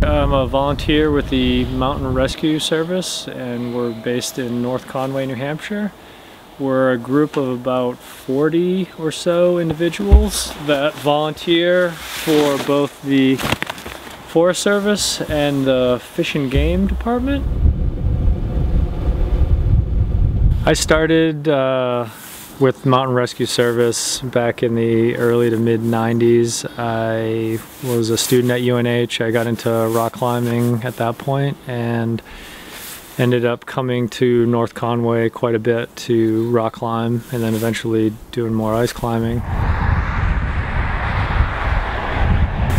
I'm a volunteer with the Mountain Rescue Service, and we're based in North Conway, New Hampshire. We're a group of about 40 or so individuals that volunteer for both the Forest Service and the Fish and Game Department. I started with Mountain Rescue Service back in the early to mid 90s. I was a student at UNH. I got into rock climbing at that point and ended up coming to North Conway quite a bit to rock climb, and then eventually doing more ice climbing.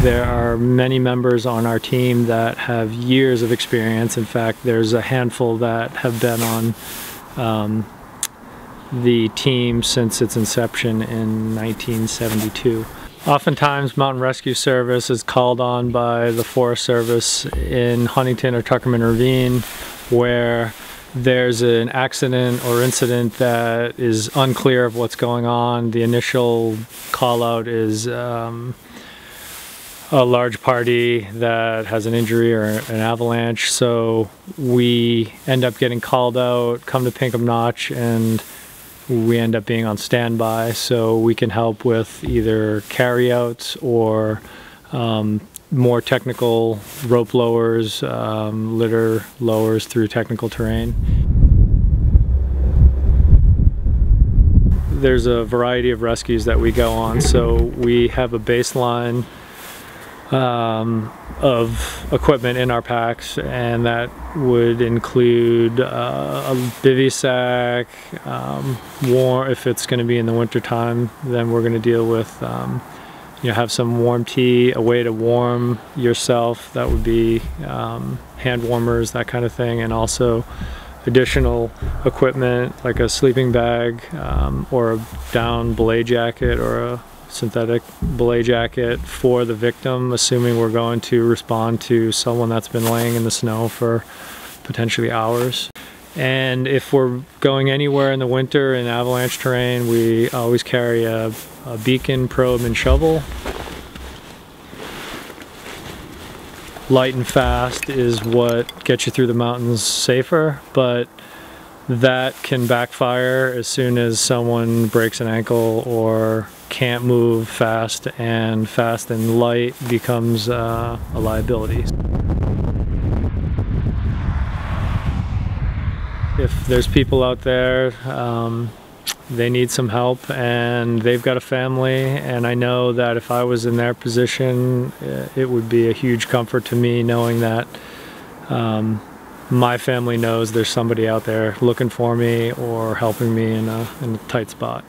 There are many members on our team that have years of experience. In fact, there's a handful that have been on the team since its inception in 1972. Oftentimes Mountain Rescue Service is called on by the Forest Service in Huntington or Tuckerman Ravine, where there's an accident or incident that is unclear of what's going on. The initial call out is a large party that has an injury or an avalanche, so we end up getting called out, come to Pinkham Notch, and we end up being on standby, so we can help with either carryouts or more technical rope lowers, litter lowers through technical terrain. There's a variety of rescues that we go on, so we have a baseline of equipment in our packs, and that would include a bivy sack, warm, if it's going to be in the winter time, then we're going to deal with have some warm tea, a way to warm yourself, that would be hand warmers, that kind of thing, and also additional equipment like a sleeping bag or a down belay jacket or a synthetic belay jacket for the victim, assuming we're going to respond to someone that's been laying in the snow for potentially hours. And if we're going anywhere in the winter in avalanche terrain, we always carry a beacon, probe, and shovel. Light and fast is what gets you through the mountains safer, but that can backfire as soon as someone breaks an ankle or can't move fast, and fast and light becomes a liability. If there's people out there, they need some help and they've got a family, and I know that if I was in their position, it would be a huge comfort to me knowing that my family knows there's somebody out there looking for me or helping me in a tight spot.